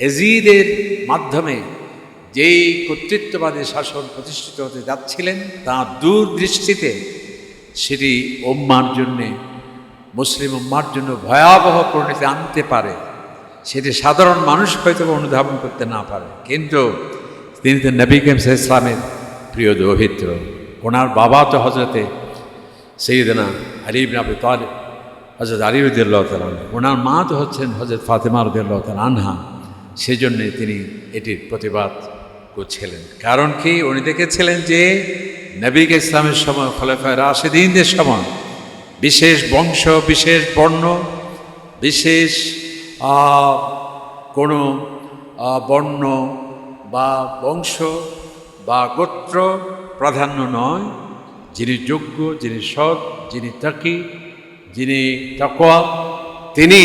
এজিদের মাধ্যমে যেই কর্তৃত্ববাদী শাসন প্রতিষ্ঠিত হতে যাচ্ছিলেন তাঁর দূরদৃষ্টিতে সেটি উম্মার জন্যে, মুসলিম উম্মার জন্য ভয়াবহ পরিণতি আনতে পারে, সেটি সাধারণ মানুষ হয়তো অনুধাবন করতে না পারে। কিন্তু তিনি তো নবী করিম সাল্লাল্লাহু আলাইহি ওয়াসাল্লামের প্রিয় দৌহিত্র। ওনার বাবা তো হজরতে সৈয়দনা আলী ইবনে আবি তালিব, হজরত আলী রাদিয়াল্লাহু তাআলা আনহু। ওনার মা তো হচ্ছেন হজরত ফাতেমা রাদিয়াল্লাহু তাআলা আনহা। সেজন্যে তিনি এটির প্রতিবাদ করছিলেন। কারণ কি, উনি দেখেছিলেন যে নবী ইসলামের সময়, খোলাফায়ে রাশিদিনদের সময় বিশেষ বংশ, বিশেষ বর্ণ, বিশেষ কোনো বর্ণ বা বংশ বা গোত্র প্রাধান্য নয়। যিনি যোগ্য, যিনি সৎ, যিনি তাকি, যিনি তাকওয়া, তিনি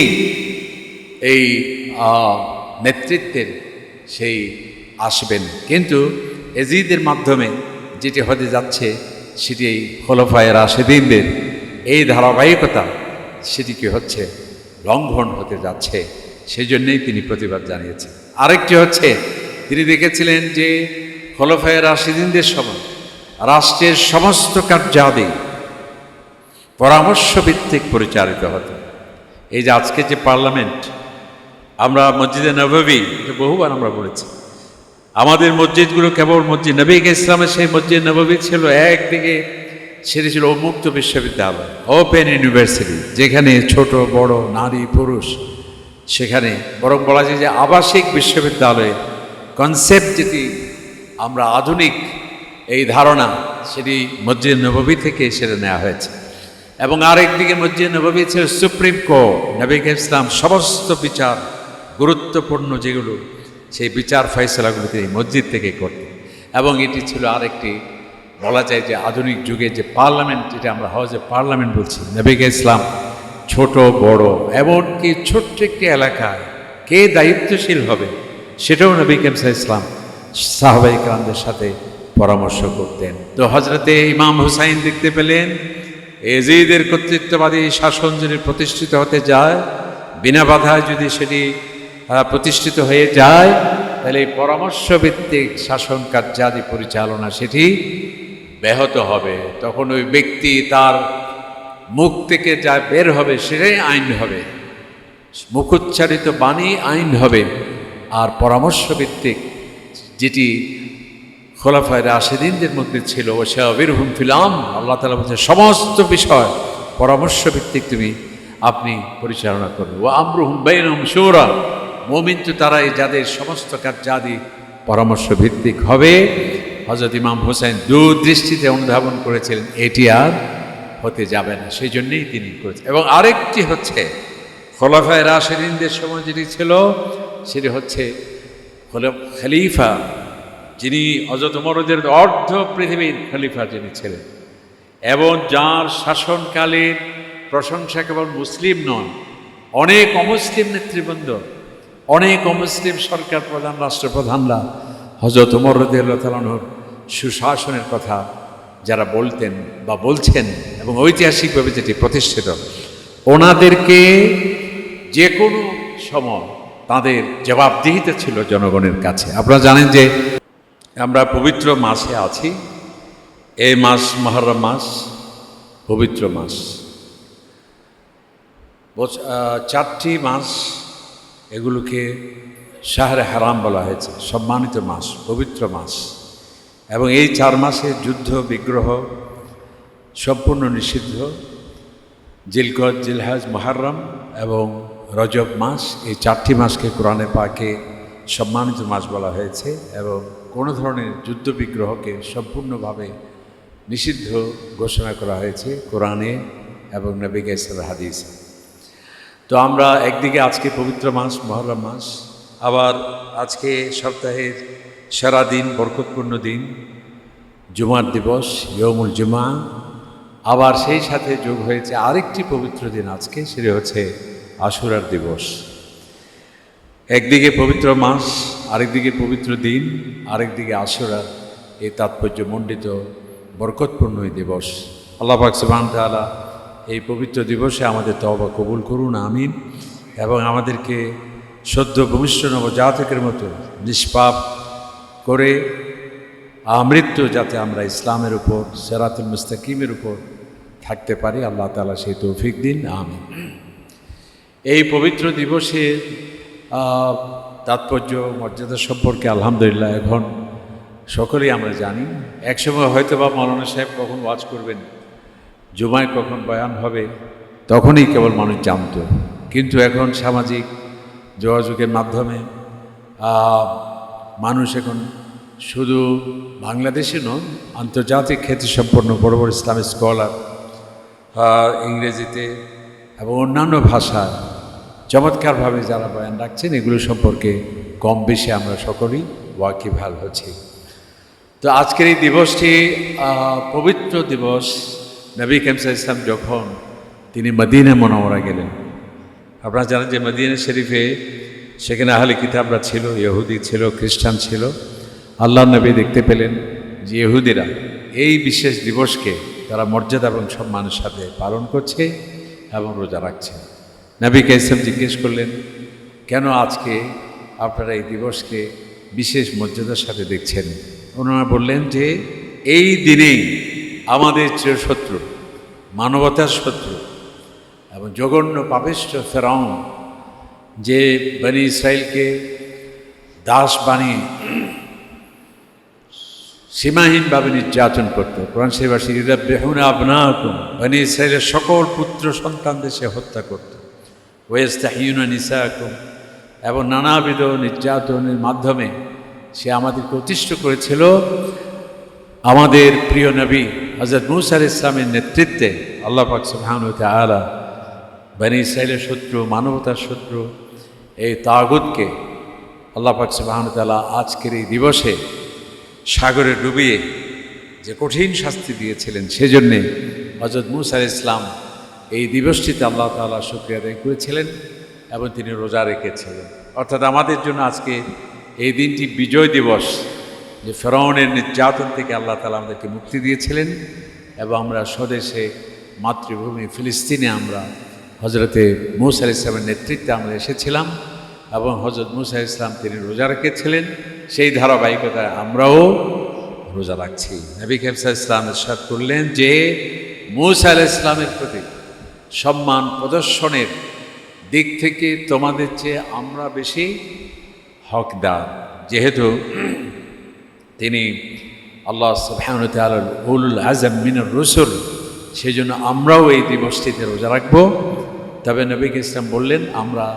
এই নেতৃত্বের সেই আসবেন। কিন্তু এজিদের মাধ্যমে যেটি হতে যাচ্ছে সেটি এই খোলাফায়ে রাশিদিনদের এই ধারাবাহিকতা, সেটি কি হচ্ছে লঙ্ঘন হতে যাচ্ছে। সেই জন্যেই তিনি প্রতিবাদ জানিয়েছেন। আরেকটি হচ্ছে, তিনি দেখেছিলেন যে খোলাফায়ে রাশিদিনদের সময় রাষ্ট্রের সমস্ত কার্যাদি পরামর্শ ভিত্তিক পরিচালিত হতো। এই যে আজকে যে পার্লামেন্ট, আমরা মসজিদে নববী বহুবার আমরা বলেছি, আমাদের মসজিদগুলো কেবল মসজিদ নবী ইসলামের সেই মসজিদ নববী ছিল, একদিকে সেটি ছিল উন্মুক্ত বিশ্ববিদ্যালয়, ওপেন ইউনিভার্সিটি, যেখানে ছোট বড় নারী পুরুষ, সেখানে বরং বলা যায় যে আবাসিক বিশ্ববিদ্যালয়ে কনসেপ্ট যেটি আমরা আধুনিক এই ধারণা, সেটি মসজিদ নববী থেকে সেটা নেওয়া হয়েছে। এবং আরেকদিকে মসজিদ নববী ছিল সুপ্রিম কোর্ট। নবী ইসলাম সমস্ত বিচার গুরুত্বপূর্ণ যেগুলো, সেই বিচার ফয়সালাগুলো তিনি মসজিদ থেকে করতেন। এবং এটি ছিল আরেকটি বলা যায় যে আধুনিক যুগে যে পার্লামেন্ট, যেটা আমরা হাউজে পার্লামেন্ট বলছি, নবী ইসলাম ছোট বড় এমনকি ছোট্ট একটি এলাকায় কে দায়িত্বশীল হবে সেটাও নবী ইসলাম সাহাবায়ে কেরামদের সাথে পরামর্শ করতেন। তো হজরতে ইমাম হুসাইন দেখতে পেলেন এজিদের কর্তৃত্ববাদী শাসন যদি প্রতিষ্ঠিত হতে যায়, বিনা বাধায় যদি সেটি প্রতিষ্ঠিত হয়ে যায়, তাহলে এই পরামর্শভিত্তিক শাসন কার্যাদি পরিচালনা সেটি ব্যাহত হবে। তখন ওই ব্যক্তি তার মুখ থেকে যা বের হবে সেটাই আইন হবে, মুখোচ্চারিত বাণী আইন হবে। আর পরামর্শভিত্তিক যেটি খোলাফায়ে রাশিদিনদের মধ্যে ছিল, ও শাওবিরহুম ফিল আমর, আল্লাহ তাআলা বলছেন সমস্ত বিষয় পরামর্শভিত্তিক আপনি পরিচালনা করবেন। ওয়া আমরুহুম বাইনহুম শুরা, মুমিন তো তারাই যাদের সমস্ত কার্যাদি পরামর্শভিত্তিক হবে। হযরত ইমাম হোসেন দূরদৃষ্টিতে অনুধাবন করেছিলেন এটি আর হতে যাবে না, সেই জন্যেই তিনি করেছেন। এবং আরেকটি হচ্ছে খোলাফায়ে রাশিদিনদের সময় যেটি ছিল, সেটি হচ্ছে খলিফা, যিনি হযরত ওমরের অর্ধ পৃথিবীর খলিফা যিনি ছিলেন, এবং যার শাসনকালীন প্রশংসা কেবল মুসলিম নয়, অনেক অমুসলিম নেতৃবৃন্দ, অনেক অমুসলিম সরকার প্রধান, রাষ্ট্রপ্রধানরা হযরত ওমর রাদিয়াল্লাহু তাআলা আনহুর সুশাসনের কথা যারা বলতেন বা বলছেন, এবং ঐতিহাসিকভাবে যেটি প্রতিষ্ঠিত, ওনাদেরকে যে কোনো সময় তাদের জবাবদিহিতা ছিল জনগণের কাছে। আপনারা জানেন যে আমরা পবিত্র মাসে আছি, এই মাস মুহররম মাস, পবিত্র মাস। 4টি মাস এগুলোকে শাহরে হারাম বলা হয়েছে, সম্মানিত মাস, পবিত্র মাস। এবং এই 4 মাসে যুদ্ধ বিগ্রহ সম্পূর্ণ নিষিদ্ধ। জিলকদ, জিলহজ, মুহররম এবং রজব মাস, এই 4টি মাসকে কোরআনে পাকে সম্মানিত মাস বলা হয়েছে। এবং কোনো ধরনের যুদ্ধ বিগ্রহকে সম্পূর্ণভাবে নিষিদ্ধ ঘোষণা করা হয়েছে কোরআনে এবং নবী ইসলামের হাদিসে। তো আমরা একদিকে আজকে পবিত্র মাস মুহররম মাস, আবার আজকে সপ্তাহের সারা দিন বরকতপূর্ণ দিন, জুমার দিবস, ইয়মুল জুমা। আবার সেই সাথে যোগ হয়েছে আরেকটি পবিত্র দিন আজকে, সেটি হচ্ছে আশুরার দিবস। একদিকে পবিত্র মাস, আরেকদিকে পবিত্র দিন, আরেকদিকে আশুরার এই তাৎপর্যমণ্ডিত বরকতপূর্ণ এই দিবস। আল্লাহ পাক সুবহানাহু ওয়া তাআলা এই পবিত্র দিবসে আমাদের তওবা কবুল করুন, আমিন। এবং আমাদেরকে সদ্য ভূমিষ্ঠ নবজাতকের মতো নিষ্পাপ করে আমৃত্যু যাতে আমরা ইসলামের উপর সিরাতুল মুস্তাকিমের উপর থাকতে পারি, আল্লাহ তাআলা সেই তৌফিক দিন, আমিন। এই পবিত্র দিবসের তাৎপর্য মর্যাদা সম্পর্কে আলহামদুলিল্লাহ এখন সকলেই আমরা জানি। একসময় হয়তো বা মৌলানা সাহেব কখন ওয়াজ করবেন, জুমায় কখন বয়ান হবে, তখনই কেবল মানুষ জানত। কিন্তু এখন সামাজিক যোগাযোগের মাধ্যমে মানুষ এখন শুধু বাংলাদেশে নয়, আন্তর্জাতিক খ্যাতিসম্পন্ন বড় বড় ইসলামিক স্কলার ইংরেজিতে এবং অন্যান্য ভাষায় চমৎকারভাবে যারা বয়ান রাখছেন, এগুলো সম্পর্কে কম বেশি আমরা সকলেই ওয়াকিবহাল হচ্ছি। তো আজকের এই দিবসটি পবিত্র দিবস। নবী করিম সাল্লাল্লাহু আলাইহি ওয়াসাল্লাম যখন তিনি মদিনা মুনাওয়ারা গেলেন, আপনারা জানেন যে মদিনা শরীফে সেখানে আহলে কিতাবরা ছিল, ইহুদি ছিল, খ্রিস্টান ছিল। আল্লাহর নবী দেখতে পেলেন যে ইহুদিরা এই বিশেষ দিবসকে তারা মর্যাদা এবং সম্মানের সাথে পালন করছে এবং রোজা রাখছে। নবী কাইসাম জিজ্ঞেস করলেন, কেন আজকে আপনারা এই দিবসকে বিশেষ মর্যাদার সাথে দেখছেন? ওনারা বললেন যে এই দিনেই আমাদের চিরশত্রু, মানবতার শত্রু এবং জঘন্য পাপিষ্ঠ ফেরাউন, যে বনি ইসরাইলকে দাস বানিয়ে সীমাহীনভাবে নির্যাতন করত। কোরআন শরীফে ইউযাব্বিহুনা আবনাআকুম, বনি ইসরাইলের সকল পুত্র সন্তানদের সে হত্যা করত। ওয়াইস্তাহয়ুনা নিসাআকুম, এবং নানাবিধ নির্যাতনের মাধ্যমে সে আমাদেরকে অতিষ্ঠ করেছিল। আমাদের প্রিয় নবী হযরত মূসা আলাইহিস সালামের নেতৃত্বে আল্লাহ পাক সুবহানাহু ওয়া তাআলা বনি ইসরাইলের শত্রু, মানবতার শত্রু এই তাগুতকে আল্লাহ পাক সুবহানাহু ওয়া তাআলা আজকের এই দিবসে সাগরে ডুবিয়ে যে কঠিন শাস্তি দিয়েছিলেন, সেজন্যে হযরত মূসা আলাইহিস সালাম এই দিবসটিতে আল্লাহ তাআলা শুকরিয়া আদায় করেছিলেন এবং তিনি রোজা রেখেছিলেন। অর্থাৎ আমাদের জন্য আজকে এই দিনটি বিজয় দিবস, যে ফেরাউনের নির্যাতন থেকে আল্লাহ তাআলা আমাদেরকে মুক্তি দিয়েছিলেন এবং আমরা স্বদেশে মাতৃভূমি ফিলিস্তিনে আমরা হজরতে মূসা আলাইহিস সালামের নেতৃত্বে আমরা এসেছিলাম এবং হজরত মূসা আলাইহিস সালাম তিনি রোজা রেখেছিলেন। সেই ধারাবাহিকতায় আমরাও রোজা রাখছি। নবী করিম সাল্লাল্লাহু আলাইহি ওয়াসাল্লাম ইরশাদ করলেন যে মূসা আলাইহিস সালামের প্রতি সম্মান প্রদর্শনের দিক থেকে তোমাদের চেয়ে আমরা বেশি হকদার, যেহেতু তিনি আল্লাহ সুবহানাহু ওয়া তাআলার উলুল আযম মিনার রুসুল, সেই জন্য আমরাও এই দিবসটিতে রোজা রাখব। তবে নবী ইসলাম বললেন, আমরা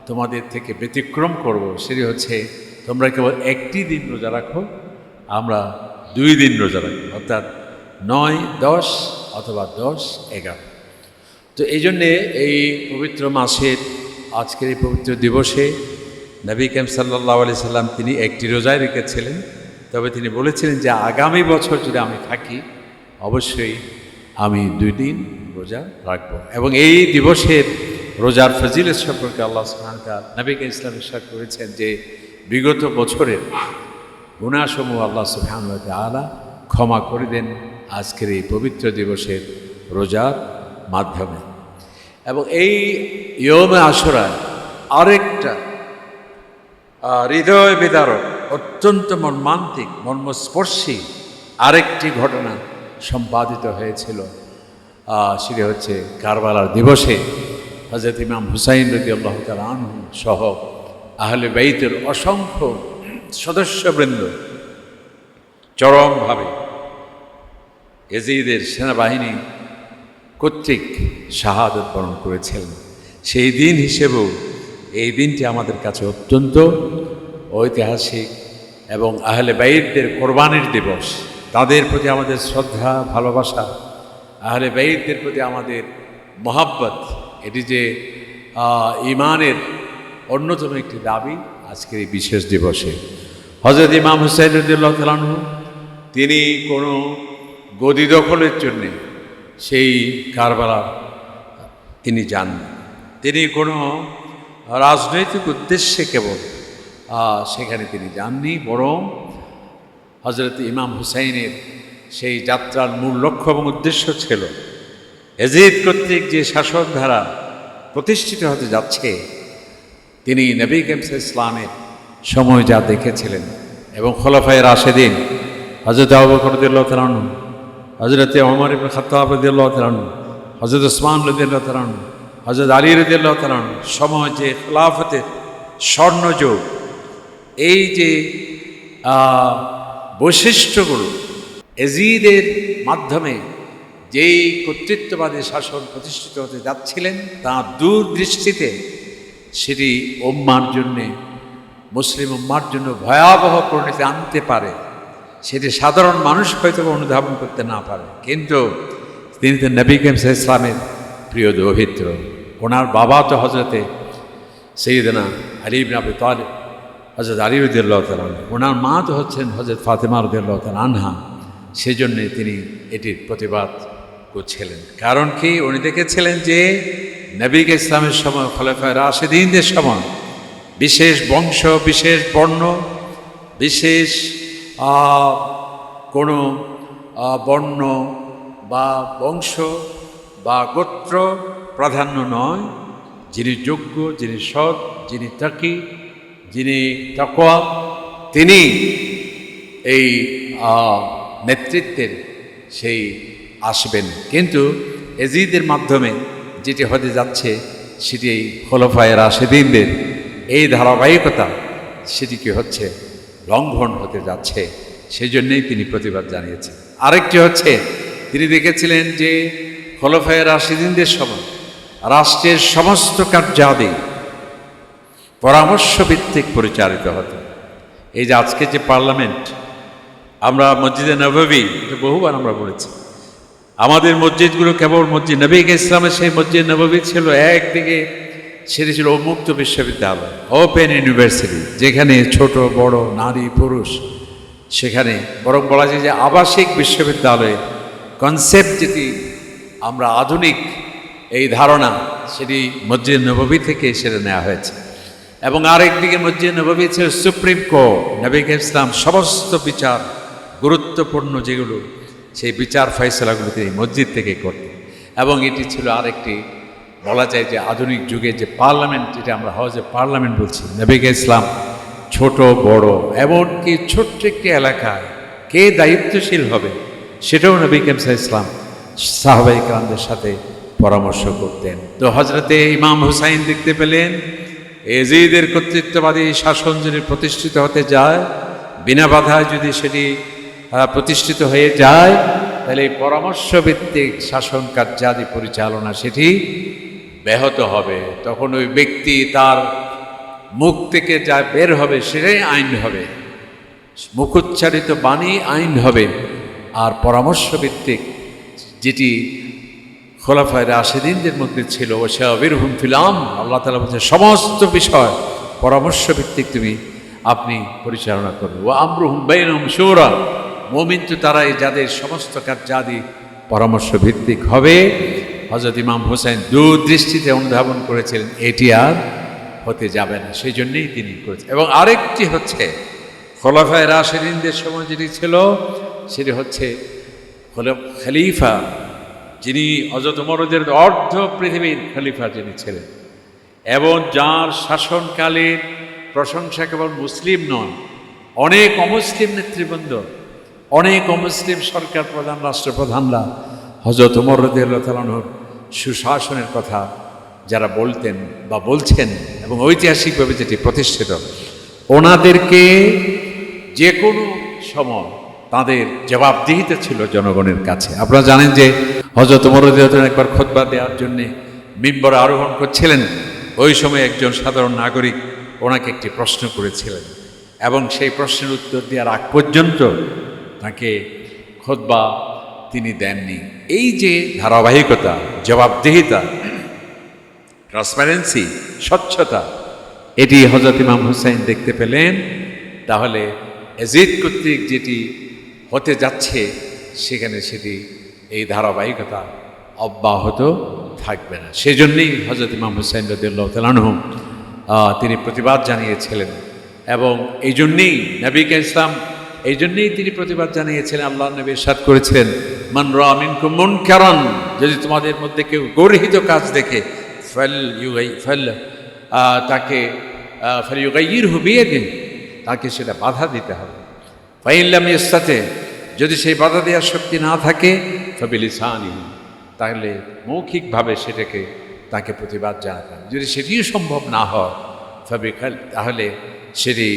তোমাদের থেকে ব্যতিক্রম করব, সেটি হচ্ছে তোমরা কেবল একটি দিন রোজা রাখো, আমরা 2 দিন রোজা রাখবো, অর্থাৎ 9, 10 অথবা 10, 11। তো এই জন্যে এই পবিত্র মাসের আজকের এই পবিত্র দিবসে নবী করিম সাল্লাল্লাহু আলাইহি সাল্লাম তিনি একটি রোজায় রেখেছিলেন। তবে তিনি বলেছিলেন যে আগামী বছর যদি আমি থাকি, অবশ্যই আমি 2 দিন রোজা রাখবো। এবং এই দিবসের রোজার ফজিলত সম্পর্কে আল্লাহ সুবহানাহু ওয়া তাআলা নবী ইসলাম ইরশাদ করেছেন যে বিগত বছরের গুনাহসমূহ আল্লাহ সুবহানাহু ওয়া তাআলা ক্ষমা করে দেন আজকের এই পবিত্র দিবসের রোজার মাধ্যমে। এবং এই ইয়মে আশুরায় আরেকটা হৃদয় বিদারক, অত্যন্ত মর্মান্তিক, মর্মস্পর্শী আরেকটি ঘটনা সম্পাদিত হয়েছিল। সেটা হচ্ছে কারবালার দিবসে হযরত ইমাম হুসাইন রাদিয়াল্লাহু তাআলা আনহু সহ আহলে বাইতের অসংখ্য সদস্যবৃন্দ চরমভাবে ইয়াজিদের সেনাবাহিনী কর্তৃক শাহাদত বরণ করেছিলেন। সেই দিন হিসেবেও এই দিনটি আমাদের কাছে অত্যন্ত ঐতিহাসিক এবং আহলে বাইতদের কোরবানির দিবস। তাদের প্রতি আমাদের শ্রদ্ধা, ভালোবাসা, আহলে বাইতদের প্রতি আমাদের মহাব্বত, এটি যে ইমানের অন্যতম একটি দাবি আজকের এই বিশেষ দিবসে। হযরত ইমাম হুসাইন রাদিয়াল্লাহু তাআলা আনহু তিনি কোনো গদি দখলের জন্যে সেই কারবালা তিনি যাননি, তিনি কোনো রাজনৈতিক উদ্দেশ্যে কেবল সেখানে তিনি যাননি, বরং হযরত ইমাম হুসাইনের সেই যাত্রার মূল লক্ষ্য এবং উদ্দেশ্য ছিল ইয়াজিদ কর্তৃক যে শাসনধারা প্রতিষ্ঠিত হতে যাচ্ছে, তিনি নবী করিম সাল্লাল্লাহু আলাইহি ওয়াসাল্লামের সময় যা দেখেছিলেন এবং খোলাফায়ে রাশেদিন হযরত আবু বকর রাদিয়াল্লাহু তাআলা আনহু, হযরত ওমর ইবনে খাত্তাব রাদিয়াল্লাহু তাআলা আনহু, হযরত ওসমান রাদিয়াল্লাহু তাআলা আনহু, হযরত আলী রাদিয়াল্লাহু তাআলা আনহু সময় যে খেলাফতের স্বর্ণযুগ, এই যে বৈশিষ্ট্যগুলো এজিদের মাধ্যমে যেই কর্তৃত্ববাদী শাসন প্রতিষ্ঠিত হতে যাচ্ছিলেন, তাঁর দূরদৃষ্টিতে সেটি উম্মার জন্যে, মুসলিম উম্মার জন্য ভয়াবহ পরিণতি আনতে পারে, সেটি সাধারণ মানুষ হয়তো অনুধাবন করতে না পারে। কিন্তু তিনি তো নবী করিম সাল্লাল্লাহু আলাইহি ওয়াসাল্লামের প্রিয় দৌহিত্র। ওনার বাবা তো হজরতে সাইয়্যিদানা আলী ইবনে আবি তালিব, হযরত আলী রাদিয়াল্লাহু তাআলা আনহু। ওনার মা তো হচ্ছেন হযরত ফাতেমা রাদিয়াল্লাহু তাআলা আনহা। সেজন্যে তিনি এটির প্রতিবাদ করছিলেন। কারণ কি, উনি দেখেছিলেন যে নবী ইসলামের সময়, খোলাফায়ে রাশেদিনদের সময় বিশেষ বংশ, বিশেষ বর্ণ, বিশেষ কোনো বর্ণ বা বংশ বা গোত্র প্রাধান্য নয়। যিনি যোগ্য, যিনি সৎ, যিনি তাকি, যিনি তাকওয়া, তিনি এই নেতৃত্বের সেই আসবেন। কিন্তু এজিদের মাধ্যমে যেটি হতে যাচ্ছে, সেটি খোলাফায়ে রাশেদিনদের এই ধারাবাহিকতা, সেটি কি হচ্ছে লঙ্ঘন হতে যাচ্ছে। সেই জন্যেই তিনি প্রতিবাদ জানিয়েছেন। আরেকটি হচ্ছে, তিনি দেখেছিলেন যে খোলাফায়ে রাশেদিনদের সময় রাষ্ট্রের সমস্ত কার্যাদি পরামর্শ ভিত্তিক পরিচালিত হতো। এই যে আজকে যে পার্লামেন্ট, আমরা মসজিদে নববী, এটা বহুবার আমরা বলেছি, আমাদের মসজিদগুলো কেবল মসজিদ নবী ইসলামের সেই মসজিদ নববী ছিল একদিকে, সেটি ছিল উন্মুক্ত বিশ্ববিদ্যালয়, ওপেন ইউনিভার্সিটি, যেখানে ছোট বড় নারী পুরুষ, সেখানে বরং বলা যায় যে আবাসিক বিশ্ববিদ্যালয়ে কনসেপ্ট যেটি আমরা আধুনিক এই ধারণা, সেটি মসজিদ নববী থেকে সেটা নেওয়া হয়েছে। এবং আরেকদিকে মসজিদ নববী ছিল সুপ্রিম কোর্ট। নবী ইসলাম সমস্ত বিচার গুরুত্বপূর্ণ যেগুলো, সেই বিচার ফয়সালাগুলো তিনি মসজিদ থেকে করতেন। এবং এটি ছিল আরেকটি, বলা যায় যে আধুনিক যুগে যে পার্লামেন্ট, যেটা আমরা হাউজে পার্লামেন্ট বলছি, নবী ইসলাম ছোট বড় এমনকি ছোট্ট একটি এলাকায় কে দায়িত্বশীল হবে, সেটাও নবী ইসলাম সাহাবায়ে কেরামদের সাথে পরামর্শ করতেন। তো হজরতে ইমাম হুসাইন দেখতে পেলেন এজিদের কর্তৃত্ববাদী শাসন যদি প্রতিষ্ঠিত হতে যায়, বিনা বাধায় যদি সেটি প্রতিষ্ঠিত হয়ে যায়, তাহলে এই পরামর্শভিত্তিক শাসন কার্যাদি পরিচালনা সেটি ব্যাহত হবে। তখন ওই ব্যক্তি তার মুখ থেকে যা বের হবে সেটাই আইন হবে, মুখোচ্চারিত বাণী আইন হবে। আর পরামর্শভিত্তিক যেটি খোলাফায়ে রাশেদিনদের মধ্যে ছিল, ও শাওবিরহুম ফিল আমর, আল্লাহ তাআলা বলছেন সমস্ত বিষয় পরামর্শভিত্তিক আপনি পরিচালনা করবেন। ওয়া আমরুহুম বাইনহুম শুরা, মুমিন তো তারাই যাদের সমস্ত কার্যাদি পরামর্শ ভিত্তিক হবে। হযরত ইমাম হুসাইন দূরদৃষ্টিতে অনুধাবন করেছিলেন এটি আর হতে যাবে না, সেই জন্যেই তিনি করেছেন। এবং আরেকটি হচ্ছে, খোলাফায়ে রাশেদিনদের সময় যেটি ছিল, সেটি হচ্ছে খলিফা, যিনি হযরত ওমরের অর্ধ পৃথিবীর খলিফা যিনি ছিলেন, এবং যার শাসনকালের প্রশংসা কেবল মুসলিম নয়, অনেক অমুসলিম নেতৃবৃন্দ, অনেক অমুসলিম সরকার প্রধান, রাষ্ট্রপ্রধানরা হযরত ওমর রাদিয়াল্লাহু তাআলা আনহুর সুশাসনের কথা যারা বলতেন বা বলছেন, এবং ঐতিহাসিকভাবে যেটি প্রতিষ্ঠিত, ওনাদেরকে যে কোনো সময় তাদের জবাবদিহিতা ছিল জনগণের কাছে। আপনারা জানেন যে হযরত ওমর রাদিয়াল্লাহু তাআলা একবার খুতবা দেওয়ার জন্যে মিম্বরে আরোহণ করছিলেন। ওই সময় একজন সাধারণ নাগরিক ওনাকে একটি প্রশ্ন করেছিলেন, এবং সেই প্রশ্নের উত্তর দেওয়ার আগ পর্যন্ত তাকে খুতবা তিনি দেননি। এই যে ধারাবাহিকতা, জবাবদিহিতা, ট্রান্সপারেন্সি, স্বচ্ছতা, এটি হযরত ইমাম হুসাইন দেখতে পেলেন। তাহলে এজিদ কর্তৃক যেটি হতে যাচ্ছে, সেখানে সেটি এই ধারাবাহিকতা অব্যাহত থাকবে না। সেজন্যই হযরত ইমাম হুসাইন রাদিয়াল্লাহু তাআলা আনহু তিনি প্রতিবাদ জানিয়েছিলেন। এবং এই জন্যেই নবী ইসলাম, এই জন্যেই তিনি প্রতিবাদ জানিয়েছিলেন। আল্লাহ নবী ইরশাদ করেছিলেন, মান রাআ মিনকুম মুনকারান, যদি তোমাদের মধ্যে কেউ গর্হিত কাজ দেখে, তাকে ফালিয়ুগাইয়িরহু বিয়াদিহি, তাকে সেটা বাধা দিতে হবে। ফাইন লাম ইয়াস্তাতি, যদি সেই বাধা দেওয়ার শক্তি না থাকে, ফাবিলিসানিহি, তাহলে মৌখিকভাবে সেটাকে তাকে প্রতিবাদ জানাতে হবে। যদি সেটিও সম্ভব না হয়, তাহলে সেটি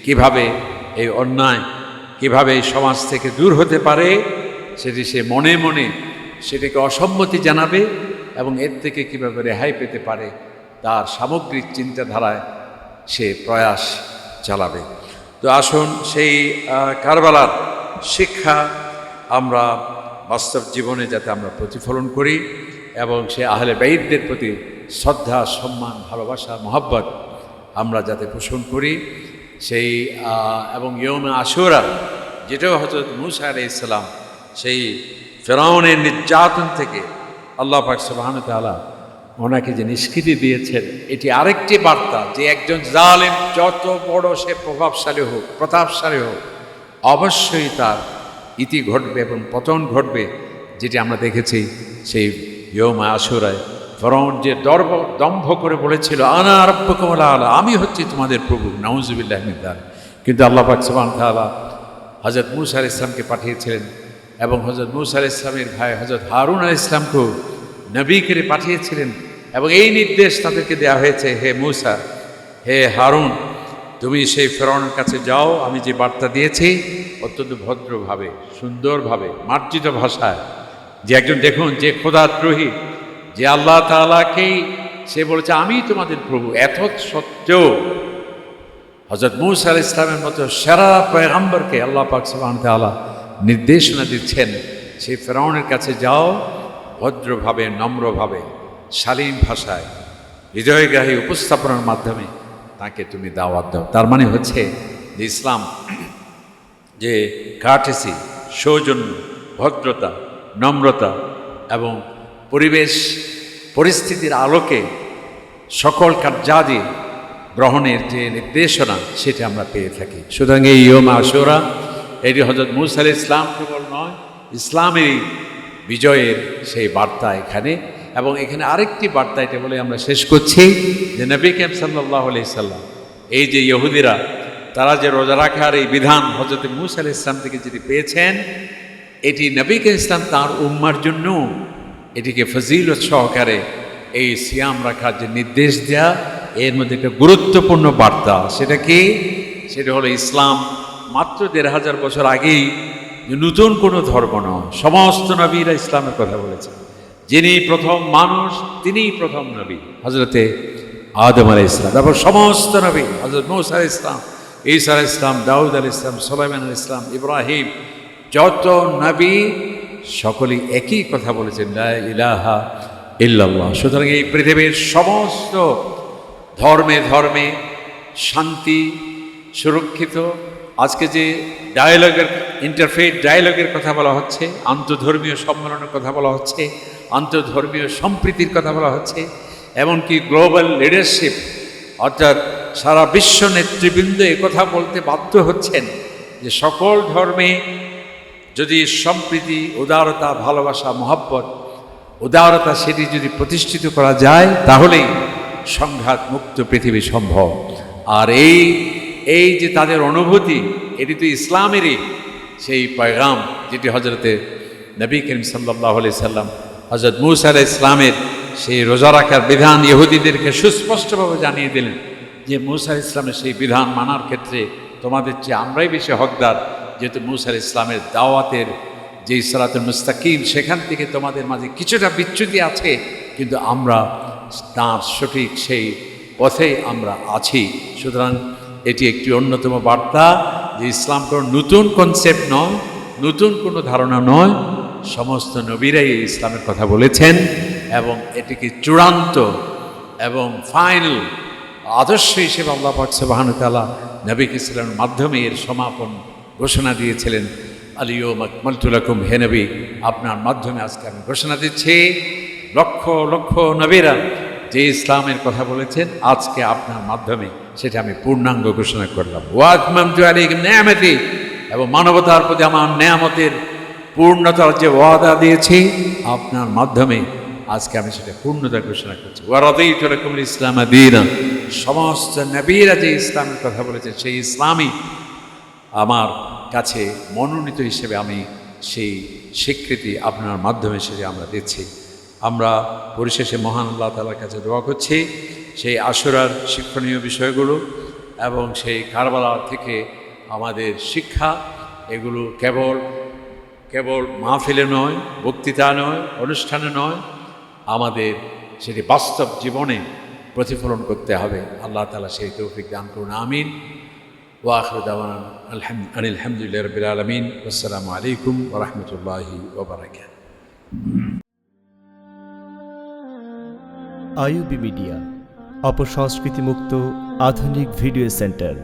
কিভাবে এই অন্যায়, কিভাবে এই সমাজ থেকে দূর হতে পারে, সেটি সে মনে মনে সেটাকে অসম্মতি জানাবে এবং এর থেকে কীভাবে রেহাই পেতে পারে তার সামগ্রিক চিন্তাধারায় সে প্রয়াস চালাবে। তো আসুন সেই কারবালার শিক্ষা আমরা বাস্তব জীবনে যাতে আমরা প্রতিফলন করি এবং সে আহলে বাইতদের প্রতি শ্রদ্ধা, সম্মান, ভালোবাসা, মহব্বত আমরা যাতে পোষণ করি, সেই এবং ইয়ৌমে আশুরা, যেটাও হযরত মূসা আলাইহিস সালাম সেই ফেরাউনের নির্যাতন থেকে আল্লাহ পাক সুবহানাহু ওয়া তাআলা ওনাকে যে নিষ্কৃতি দিয়েছেন, এটি আরেকটি বার্তা যে একজন জালেম যত বড় সে প্রভাবশালী হোক, প্রতাপশালী হোক, অবশ্যই তার ইতি ঘটবে এবং পতন ঘটবে। যেটি আমরা দেখেছি সেই ইয়ৌমে আশুরায় ফেরাউন যে দম্ভ করে বলেছিল, আনা রাব্বুকুমুল আ'লা, আমি হচ্ছি তোমাদের প্রভু, নাউযুবিল্লাহি মিন যালিক। কিন্তু আল্লাহ পাক সুবহানাহু ওয়া তাআলা হযরত মূসা আলাইহিস সালামকে পাঠিয়েছিলেন এবং হযরত মূসা আলাইহিস সালামের ভাই হযরত হারুন আলাইহিস সালামকেও নবী করে পাঠিয়েছিলেন এবং এই নির্দেশ তাদেরকে দেওয়া হয়েছে, হে মূসা, হে হারুন, তুমি সেই ফেরাউনের কাছে যাও, আমি যে বার্তা দিয়েছি অত্যন্ত ভদ্রভাবে, সুন্দরভাবে, মার্জিত ভাষায়, যে একজন দেখুন যে খোদাদ্রোহী, যে আল্লাহ তাআলাকেই সে বলেছে আমি তোমাদের প্রভু, এত সত্ত্বেও হযরত মূসা আলাইহিস সালামের মতো সেরা পয়গম্বরকে আল্লাহ পাক সুবহানাহু ওয়া তাআলা নির্দেশনা দিচ্ছেন, সেই ফেরাউনের কাছে যাও, ভদ্রভাবে, নম্রভাবে, শালীন ভাষায়, হৃদয়গ্রাহী উপস্থাপনার মাধ্যমে তাকে তুমি দাওয়াত দাও। তার মানে হচ্ছে যে ইসলাম যে কার্টেসি, সৌজন্য, ভদ্রতা, নম্রতা এবং পরিবেশ পরিস্থিতির আলোকে সকল কার্যাদি গ্রহণের যে নির্দেশনা, সেটা আমরা পেয়ে থাকি। সুতরাং এই ইয়ৌমে আশুরা এটি হযরত মূসা আলাইহিস সালাম কেবল নয়, ইসলামেরই বিজয়ের সেই বার্তা এখানে। এবং এখানে আরেকটি বার্তা, এটা বলে আমরা শেষ করছি, যে নবী করিম সাল্লাল্লাহু আলাইহি সাল্লাম, এই যে ইহুদিরা তারা যে রোজা রাখার এই বিধান হযরত মূসা আলাইহিস সালাম থেকে যেটি পেয়েছেন, এটি নবী করিম ইসলাম তাঁর উম্মার জন্য এটিকে ফজিলত সহকারে এই সিয়াম রাখার যে নির্দেশ দেয়া, এর মধ্যে একটা গুরুত্বপূর্ণ বার্তা। সেটা কি? সেটা হলো ইসলাম মাত্র ১৫০০ বছর আগেই নতুন কোনো ধর্ম নয়, সমস্ত নবীরা ইসলামের কথা বলেছেন। যিনি প্রথম মানুষ তিনিই প্রথম নবী, হযরতে আদম আলাইহিস সালাম। তারপর সমস্ত নবী, হযরত মূসা আলাইহিস সালাম, ঈসা আলাইহিস সালাম, দাউদ আলাইহিস সালাম, সুলাইমান আলাইহিস সালাম, ইব্রাহিম, যত নবী সকলেই একই কথা বলেছেন, লা ইলাহা ইল্লাল্লাহ। সুতরাং এই পৃথিবীর সমস্ত ধর্মে ধর্মে শান্তি সুরক্ষিত। আজকে যে ডায়ালগের, ইন্টারফেথ ডায়ালগের কথা বলা হচ্ছে, আন্তধর্মীয় সম্মেলনের কথা বলা হচ্ছে, আন্তধর্মীয় সম্প্রীতির কথা বলা হচ্ছে, এমনকি গ্লোবাল লিডারশিপ অর্থাৎ সারা বিশ্ব নেতৃবৃন্দ কথা বলতে বাধ্য হচ্ছেন যে সকল ধর্মে যদি সম্প্রীতি, উদারতা, ভালোবাসা, মহব্বত, উদারতা সেটি যদি প্রতিষ্ঠিত করা যায়, তাহলেই সংঘাত মুক্ত পৃথিবী সম্ভব। আর এই যে তাদের অনুভূতি, এটি তো ইসলামেরই সেই পয়গাম, যেটি হযরতে নবী করিম সাল্লাল্লাহু আলাইহি সাল্লাম হযরত মূসা আলাইহিস সালামের সেই রোজা রাখার বিধান ইহুদিদেরকে সুস্পষ্টভাবে জানিয়ে দিলেন যে মূসা আলাইহিস সালামের সেই বিধান মানার ক্ষেত্রে তোমাদের চেয়ে আমরাই বেশি হকদার, যেহেতু মূসা আলাইহিস সালামের দাওয়াতের যে সিরাতুল মুস্তাকিম, সেখান থেকে তোমাদের মাঝে কিছুটা বিচ্যুতি আছে, কিন্তু আমরা তাঁর সঠিক সেই পথেই আমরা আছি। সুতরাং এটি একটি অন্যতম বার্তা যে ইসলাম কোনো নতুন কনসেপ্ট নয়, নতুন কোনো ধারণা নয়, সমস্ত নবীরাই এই ইসলামের কথা বলেছেন এবং এটিকে চূড়ান্ত এবং ফাইনাল আদর্শ হিসেবে আল্লাহ পাক সুবহানাহু ওয়া তাআলা নবী ইসলামের মাধ্যমে এর সমাপন ঘোষণা দিয়েছিলেন। আল-ইয়াওমা আকমালতু লাকুম, হে নবী, আপনার মাধ্যমে আজকে আমি ঘোষণা দিচ্ছি, লক্ষ লক্ষ নবীরা যে ইসলামের কথা বলেছেন, আজকে আপনার মাধ্যমে সেটা আমি পূর্ণাঙ্গ ঘোষণা করলাম। ওয়া আতমামতু আলাইকুম নি'মাতি, এবং মানবতার প্রতি আমার নেয়ামতের পূর্ণতার যে ওয়াদা দিয়েছি, আপনার মাধ্যমে আজকে আমি সেটা পূর্ণতা ঘোষণা করছি। ওয়া রাদিতু লাকুমুল ইসলামা দীনা, সমস্ত নবীরা যে ইসলামের কথা বলেছেন সেই ইসলামই আমার কাছে মনোনীত হিসেবে আমি সেই স্বীকৃতি আপনার মাধ্যমে সেটা আমরা দিচ্ছি। আমরা পরিশেষে মহান আল্লাহ তাআলার কাছে দোয়া করছি সেই আশুরার শিক্ষণীয় বিষয়গুলো এবং সেই কারবালা থেকে আমাদের শিক্ষা এগুলো কেবল মাহফিলে নয়, বক্তৃতা নয়, অনুষ্ঠানে নয়, আমাদের সেটি বাস্তব জীবনে প্রতিফলন করতে হবে। আল্লাহ তাআলা সেই তৌফিক দান করুন, আমিন। ওয়া আখিরু দাওয়ানা আলহামদুলিল্লাহি রাব্বিল আলামিন। আসসালামু আলাইকুম ওয়া রাহমাতুল্লাহি ওয়া বারাকাতুহু। আইইউবি মিডিয়া, অপসংস্কৃতি মুক্ত আধুনিক ভিডিও সেন্টার।